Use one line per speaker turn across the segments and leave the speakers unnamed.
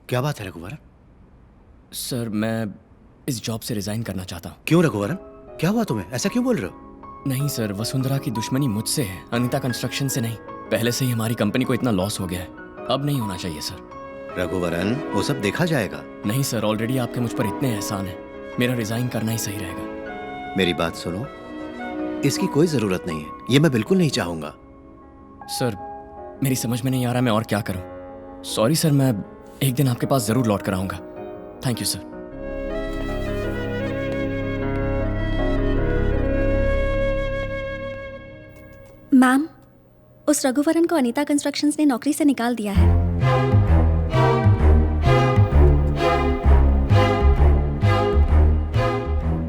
क्या बात है रघुवरन?
सर मैं इस जॉब से रिजाइन करना चाहता हूँ।
क्यों रघुवरन, क्या हुआ तुम्हें? ऐसा क्यों बोल रहे हो?
नहीं सर, वसुंधरा की दुश्मनी मुझसे है, अनीता कंस्ट्रक्शन से नहीं। पहले से ही हमारी कंपनी को इतना लॉस हो गया है, अब नहीं होना चाहिए सर।
रघुवरन, वो सब देखा जाएगा।
नहीं सर, ऑलरेडी आपके मुझ पर इतने एहसान है, मेरा रिजाइन करना ही सही रहेगा।
मेरी बात सुनो, इसकी कोई जरूरत नहीं है, ये मैं बिल्कुल नहीं चाहूंगा।
सर मेरी समझ में नहीं आ रहा मैं और क्या करूं। सॉरी सर, मैं एक दिन आपके पास जरूर लौट कर आऊंगा। Thank you sir.
मैम, उस रघुवरन को अनीता कंस्ट्रक्शंस ने नौकरी से निकाल दिया है।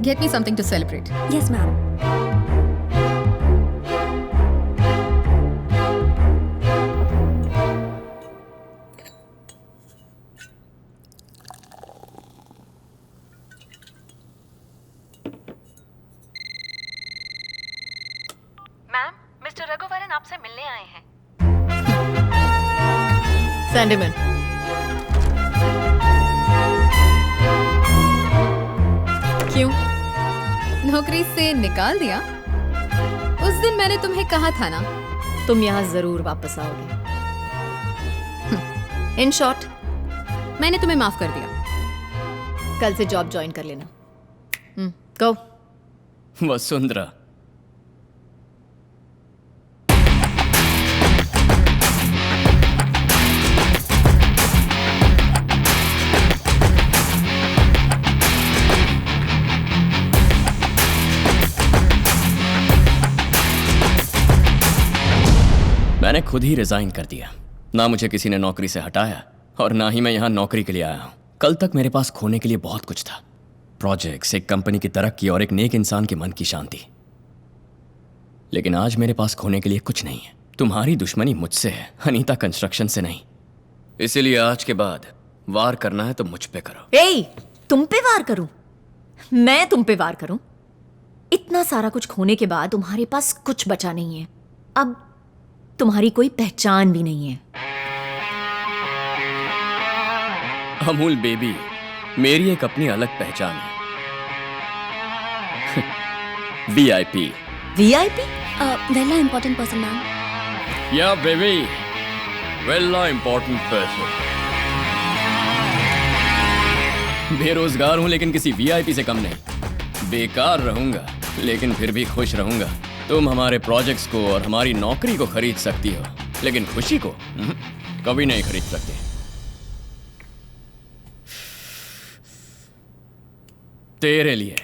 Get me something to celebrate.
Yes ma'am.
Ma'am, mister Raghuvaran आपसे मिलने आए हैं।
Send him in. क्यों? नौकरी से निकाल दिया? उस दिन मैंने तुम्हें कहा था ना, तुम यहाँ जरूर वापस आओगे। इन शॉर्ट, मैंने तुम्हें माफ कर दिया। कल से जॉब ज्वाइन कर लेना। गो।
वसुंधरा, मैंने खुद ही रिजाइन कर दिया। ना मुझे किसी ने नौकरी से हटाया और ना ही मैं यहाँ नौकरी के लिए आया हूँ। कल तक मेरे पास खोने के लिए बहुत कुछ था, प्रोजेक्ट्स, एक कंपनी की तरक्की और एक नेक इंसान के मन की शांति। लेकिन आज मेरे पास खोने के लिए कुछ नहीं है। तुम्हारी दुश्मनी मुझसे है, अनीता कंस्ट्रक्शन से नहीं। इसीलिए आज के बाद वार करना है तो मुझ पे करो।
ए, तुम पे वार करूं? मैं तुम पे वार करूं? इतना सारा कुछ खोने के बाद तुम्हारे पास कुछ बचा नहीं है। अब तुम्हारी कोई पहचान भी नहीं है।
अमूल बेबी, मेरी एक अपनी अलग पहचान है। VIP।
VIP?
वेला इम्पोर्टेंट पर्सन मैम।
या बेबी, वेला इंपॉर्टेंट पर्सन। बेरोजगार हूं लेकिन किसी VIP से कम नहीं। बेकार रहूंगा लेकिन फिर भी खुश रहूंगा। तुम हमारे प्रोजेक्ट्स को और हमारी नौकरी को खरीद सकती हो, लेकिन खुशी को कभी नहीं खरीद सकते। तेरे लिए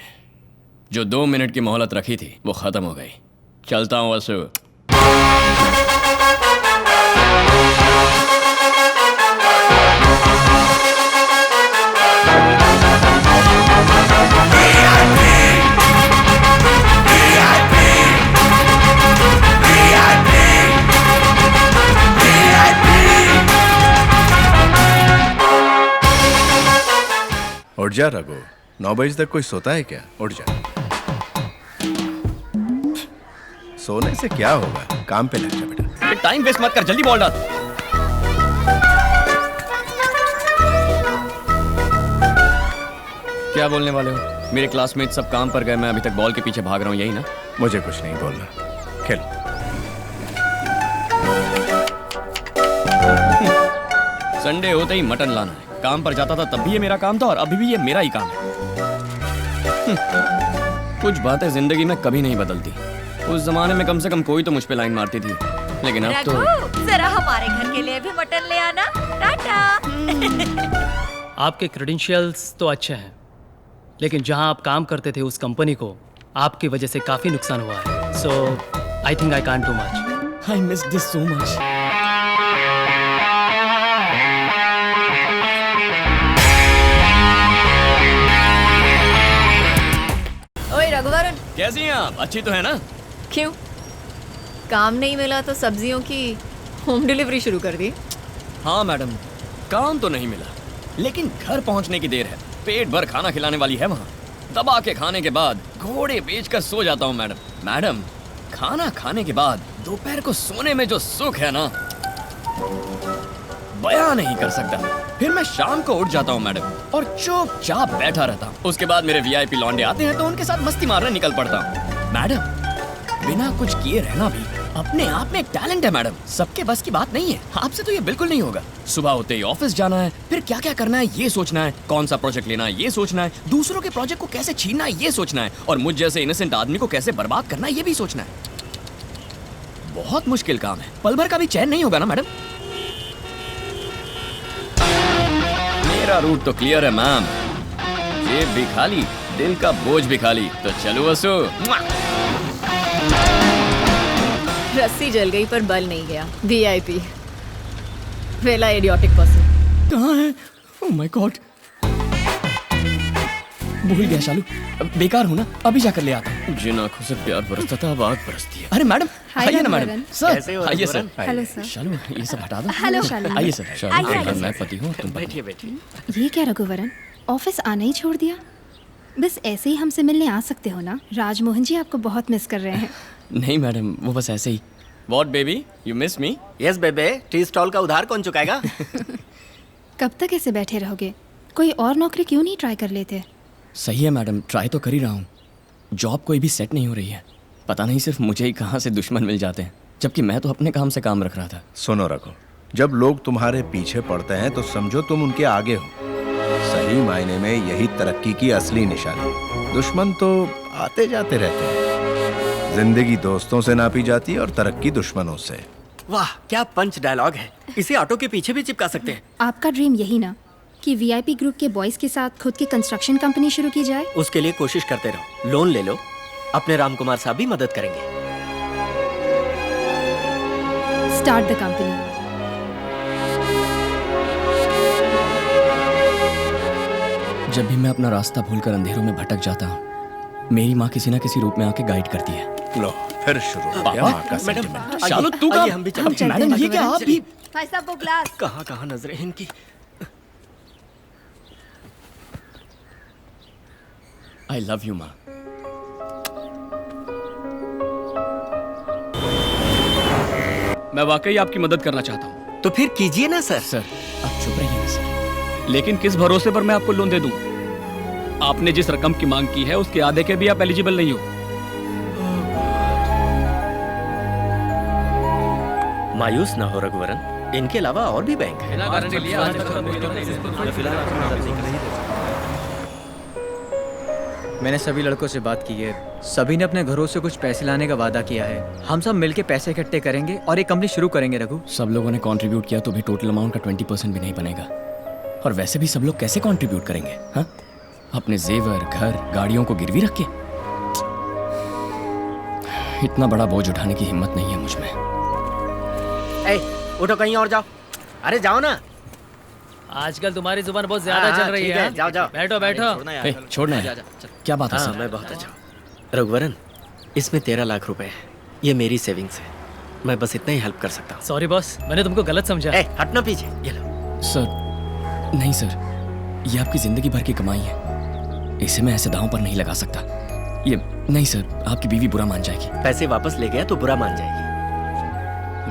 जो 2 मिनट की मोहलत रखी थी वो खत्म हो गई। चलता हूं वसु।
उठ जा रघु, 9 बजे तक कोई सोता है क्या? उठ जा। सोने से क्या होगा, काम पे लग जा बेटा।
टाइम वेस्ट मत कर, जल्दी बॉल डाल। क्या बोलने वाले हो? मेरे क्लासमेट सब काम पर गए, मैं अभी तक बॉल के पीछे भाग रहा हूँ, यही ना?
मुझे कुछ नहीं बोलना, खेल।
संडे होते ही मटन लाना है। काम पर जाता था तब भी ये मेरा काम था और अभी भी ये मेरा ही काम है। कुछ बातें जिंदगी में कभी नहीं बदलती। उस जमाने में कम से कम कोई तो मुझ पे लाइन मारती थी, लेकिन अब तो
जरा हमारे घर के लिए भी मटन ले आना। टाटा।
आपके क्रेडेंशियल्स तो अच्छे हैं, लेकिन जहां आप काम करते थे उस कंपनी को आपकी वजह से काफी नुकसान हुआ है। So I think I can't do much.
I miss this so much.
ओए रघुवरन,
कैसी हैं आप? अच्छी तो है ना?
क्यों? काम नहीं मिला तो सब्जियों की होम डिलीवरी शुरू कर दी?
हाँ मैडम, काम तो नहीं मिला, लेकिन घर पहुंचने की देर है। पेट भर खाना खिलाने वाली है वहाँ। दबा के खाने के बाद घोड़े बेचकर सो जाता हूँ मैडम। मैडम, खाना खाने के बाद दोपहर को सोने में जो सुख है ना, बयां नहीं कर सकता। फिर मैं शाम को उठ जाता हूँ मैडम और चुपचाप बैठा रहता हूँ। उसके बाद मेरे वीआईपी लौंडे आते हैं तो उनके साथ मस्ती मारने निकल पड़ता हूँ। मैडम, बिना कुछ किए रहना भी अपने आप में एक टैलेंट है मैडम। सबके बस की बात नहीं है। आपसे तो ये बिल्कुल नहीं होगा। सुबह होते ही ऑफिस जाना है, फिर क्या क्या करना है ये सोचना है, कौन सा प्रोजेक्ट लेना है ये सोचना है, दूसरों के प्रोजेक्ट को कैसे छीनना है ये सोचना है, और मुझ जैसे इनोसेंट आदमी को कैसे बर्बाद करना है ये भी सोचना है। बहुत मुश्किल काम है। पल भर का भी चैन नहीं होगा ना मैडम। मेरा रूट तो क्लियर है मैम। जेब भी खाली, दिल का बोझ भी खाली। तो चलो वसु।
रस्सी जल गई पर बल नहीं गया। वीआईपी वेला इडियोटिक पर्सन।
कहाँ है? ओह माय गॉड, भूल गया शालू। बेकार हूँ ना, अभी जाकर ले आता हूँ। जिन आंखों से प्यार बरसता था अब आग बरसती है। अरे मैडम आइए ना मैडम। सर आइए सर।
Hello sir.
शालू ये सब हटा दो।
हेलो शालू।
आइए सर।
आइए,
शालू
आइए,
मैं पति हूँ, तुम बैठिए बैठिए।
ये क्या रघुवरन, ऑफिस आना ही छोड़ दिया? बस ऐसे ही हमसे मिलने आ सकते हो ना। राजमोहन जी आपको बहुत मिस कर रहे हैं।
नहीं मैडम, वो बस ऐसे ही। What baby? You miss me?
Yes बेबे, टी स्टॉल का उधार कौन चुकाएगा?
कब तक ऐसे बैठे रहोगे? कोई और नौकरी क्यों नहीं ट्राई कर लेते?
सही है मैडम, ट्राई तो कर ही रहा हूँ। जॉब कोई भी सेट नहीं हो रही है। पता नहीं सिर्फ मुझे ही कहाँ से दुश्मन मिल जाते हैं, जबकि मैं तो अपने काम से काम रख रहा था।
सुनो रघु, जब लोग तुम्हारे पीछे पड़ते हैं तो समझो तुम उनके आगे हो। सही मायने में यही तरक्की की असली निशानी। दुश्मन तो आते जाते रहते हैं। जिंदगी दोस्तों से नापी जाती है और तरक्की दुश्मनों से।
वाह, क्या पंच डायलॉग है। इसे ऑटो के पीछे भी चिपका सकते हैं।
आपका ड्रीम यही ना कि वीआईपी ग्रुप के बॉयज के साथ खुद की कंस्ट्रक्शन कंपनी शुरू की जाए?
उसके लिए कोशिश करते रहो, लोन ले लो, अपने राम कुमार साहब भी मदद करेंगे।
Start the company.
जब भी मैं अपना रास्ता भूलकर अंधेरों में भटक जाता हूँ, मेरी माँ किसी न किसी रूप में आके गाइड करती है।
लो फिर शुरू हो गया माँ का सेंटिमेंट।
शालू तू
आइए, हम भी चलते हैं।
मैडम ये क्या आप भी?
भाई साहब वो ग्लास।
कहाँ कहाँ नजरें इनकी।
आई लव यू माँ।
मैं वाकई आपकी मदद करना चाहता हूँ।
तो फिर कीजिए ना सर।
सर आप चुप रहिए ना सर।
लेकिन किस भरोसे पर मैं आपको लोन दे दूँ? आपने जिस रकम की मांग की है उसके आधे के भी आप एलिजिबल नहीं हो।
मायूस ना हो रघुवरन, इनके अलावा और भी बैंक है।
मैंने सभी लड़कों से बात की है। सभी ने अपने घरों से कुछ पैसे लाने का वादा किया है। हम सब मिलके पैसे इकट्ठे करेंगे और एक कंपनी शुरू करेंगे। रघु,
सब लोगों ने कंट्रीब्यूट किया तो भी टोटल अमाउंट का 20% भी नहीं बनेगा। और वैसे भी सब लोग कैसे कंट्रीब्यूट करेंगे? हाँ, अपने जेवर, घर, गाड़ियों को गिरवी रख के? इतना बड़ा बोझ उठाने की हिम्मत नहीं है मुझ में।
ए, उठो कहीं और जाओ। अरे जाओ ना।
आजकल तुम्हारी जुबान बहुत ज्यादा चल रही है।
जाओ जाओ।
बैठो बैठो।
छोड़ना है। क्या बात है
हाँ,
सर?
मैं बहुत अच्छा हूँ। रघुवरन, इसमें 13 लाख रुपए है। ये मेरी सेविंग्स है। मैं बस इतना ही हेल्प कर सकता हूँ।
सॉरी बॉस, मैंने तुमको गलत समझा।
ए, हटना पीछे। ये लो।
सर नहीं सर, ये आपकी जिंदगी भर की कमाई है। इसे मैं ऐसे दांव पर नहीं लगा सकता। ये नहीं सर, आपकी बीवी बुरा मान जाएगी।
पैसे वापस ले गया तो बुरा मान जाएगी।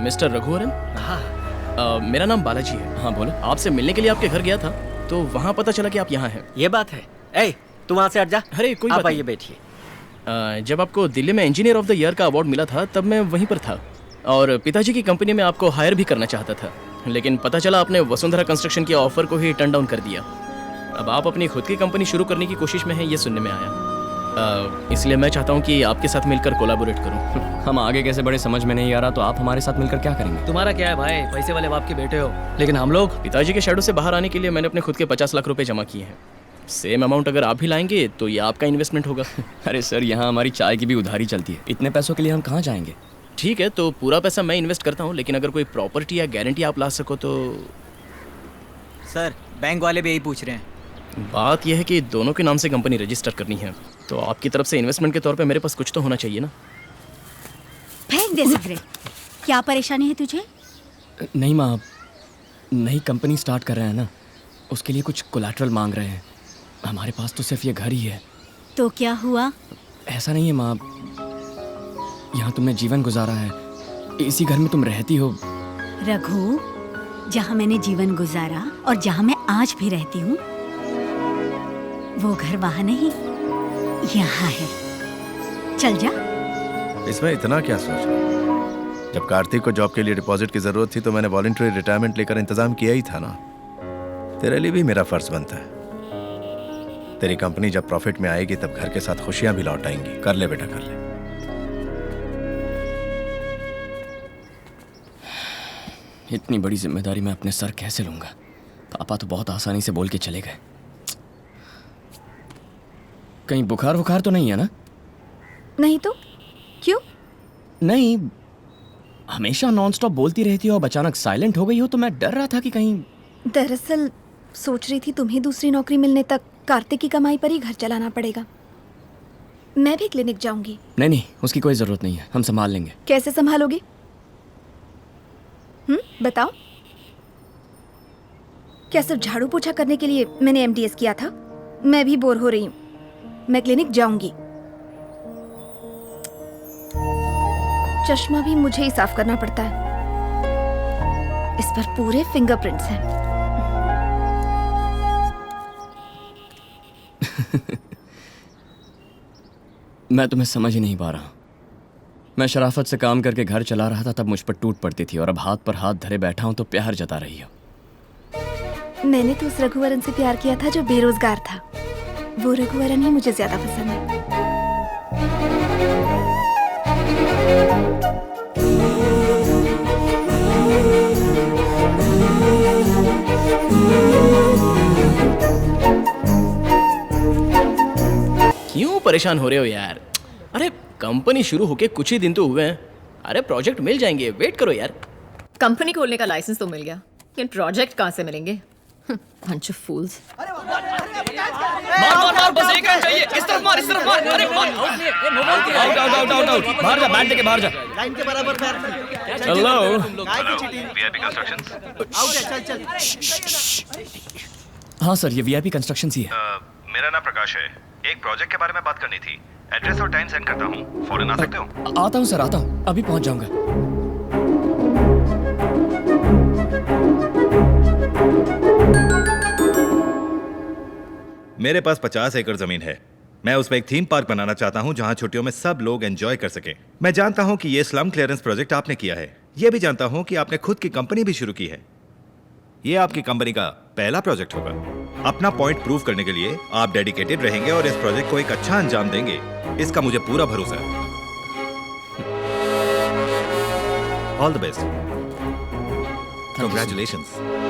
मिस्टर रघुवरन,
हाँ,
मेरा नाम बालाजी है।
हाँ बोलो।
आपसे मिलने के लिए आपके घर गया था तो वहाँ पता चला कि आप यहाँ हैं।
ये बात है। ए, तू वहाँ से हट जा।
अरे कोई
आप
बात
आइए,
नहीं।
बैठिए।
जब आपको दिल्ली में इंजीनियर ऑफ द ईयर का अवार्ड मिला था तब मैं वहीं पर था और पिताजी की कंपनी में आपको हायर भी करना चाहता था, लेकिन पता चला आपने वसुंधरा कंस्ट्रक्शन के ऑफर को ही टर्न डाउन कर दिया। अब आप अपनी खुद की कंपनी शुरू करने की कोशिश में हैं, ये सुनने में आया। इसलिए मैं चाहता हूँ कि आपके साथ मिलकर कोलैबोरेट करूँ।
हम आगे कैसे बढ़े समझ में नहीं आ रहा, तो आप हमारे साथ मिलकर क्या करेंगे?
तुम्हारा क्या है भाई, पैसे वाले बाप के बेटे हो, लेकिन हम लोग पिताजी के शैडो से बाहर आने के लिए मैंने अपने खुद के 50 लाख रुपए जमा किए हैं। सेम अमाउंट अगर आप भी लाएंगे तो ये आपका इन्वेस्टमेंट होगा।
अरे सर, यहाँ हमारी चाय की भी उधारी चलती है। इतने पैसों के लिए हम कहाँ जाएंगे?
ठीक है, तो पूरा पैसा मैं इन्वेस्ट करता हूँ, लेकिन अगर कोई प्रॉपर्टी या गारंटी आप ला सको तो।
सर बैंक वाले भी यही पूछ रहे हैं।
बात यह है कि दोनों के नाम से कंपनी रजिस्टर करनी है, तो आपकी तरफ से इन्वेस्टमेंट के तौर पे मेरे पास कुछ तो होना चाहिए ना।
फेंक दे सिगरेट। क्या परेशानी है तुझे?
नहीं माँ, नई कंपनी स्टार्ट कर रहे हैं ना, उसके लिए कुछ कोलैटरल मांग रहे हैं। हमारे पास तो सिर्फ ये घर ही है।
तो क्या हुआ?
ऐसा नहीं है माँ, यहाँ तुमने जीवन गुजारा है, इसी घर में तुम रहती हो।
रघु,
जहाँ मैंने जीवन गुजारा और जहाँ मैं आज भी रहती हूँ, वो घर वहाँ नहीं, यहाँ है। चल जा।
इसमें इतना क्या सोच रहा? जब कार्तिक को जॉब के लिए डिपॉजिट की जरूरत थी तो मैंने वॉलंटरी रिटायरमेंट लेकर इंतजाम किया ही था ना। तेरे लिए भी मेरा फर्ज बनता है। तेरी कंपनी जब प्रॉफिट में आएगी तब घर के साथ खुशियां भी लौट आएंगी। कर ले बेटा, कर ले।
इतनी बड़ी जिम्मेदारी मैं अपने सर कैसे लूंगा? पापा तो बहुत आसानी से बोल के चले गए। कहीं बुखार वुखार तो नहीं है ना?
नहीं तो क्यों?
नहीं, हमेशा नॉनस्टॉप बोलती रहती हो, अब अचानक साइलेंट हो गई हो तो मैं डर रहा था कि कहीं।
दरअसल सोच रही थी तुम्हें दूसरी नौकरी मिलने तक कार्तिक की कमाई पर ही घर चलाना पड़ेगा। मैं भी क्लिनिक जाऊंगी।
नहीं, उसकी कोई जरूरत नहीं है, हम संभाल लेंगे।
कैसे संभालोगी? बताओ। क्या सिर्फ झाड़ू पोछा करने के लिए मैंने एमडीएस किया था? मैं भी बोर हो रही हूँ, मैं क्लिनिक जाऊंगी। चश्मा भी मुझे ही साफ करना पड़ता है, इस पर पूरे फिंगरप्रिंट्स हैं।
मैं तुम्हें समझ ही नहीं पा रहा। मैं शराफत से काम करके घर चला रहा था, तब मुझ पर टूट पड़ती थी, और अब हाथ पर हाथ धरे बैठा हूं तो प्यार जता रही हो।
मैंने तो उस रघुवरन से प्यार किया था जो बेरोजगार था। वो रघुवरन ही मुझे ज्यादा पसंद है।
क्यों परेशान हो रहे हो यार? अरे कंपनी शुरू होके कुछ ही दिन तो हुए हैं। अरे प्रोजेक्ट मिल जाएंगे, वेट करो यार।
कंपनी खोलने का लाइसेंस तो मिल गया, लेकिन प्रोजेक्ट कहाँ से मिलेंगे? bunch of fools.
मार बस एक रन चाहिए। इस तरफ मार, इस तरफ मार। अरे मार। आउट। बाहर जा, बैट लेके बाहर जा।
लाइन के बराबर पैर।
हेलो।
VIP constructions. आउट है, चल।
हाँ सर, ये वीआईपी कंस्ट्रक्शंस ही है।
मेरा नाम प्रकाश है। एक प्रोजेक्ट के बारे में बात करनी थी। एड्रेस और टाइम सेंड करता हूँ, फौरन आ सकते हो?
आता हूँ सर, आता हूँ, अभी पहुँच जाऊँगा।
मेरे पास 50 एकड़ जमीन है। मैं उसमें एक थीम पार्क बनाना चाहता हूं जहां छुट्टियों में सब लोग एंजॉय कर सकें। मैं जानता हूं कि ये स्लम क्लियरेंस प्रोजेक्ट आपने किया है। यह भी जानता हूं कि आपने खुद की कंपनी भी शुरू की है। यह आपकी कंपनी का पहला प्रोजेक्ट होगा। अपना पॉइंट प्रूव करने के लिए आप डेडिकेटेड रहेंगे और इस प्रोजेक्ट को एक अच्छा अंजाम देंगे, इसका मुझे पूरा भरोसा है। All the best. कंग्रेचुलेशंस।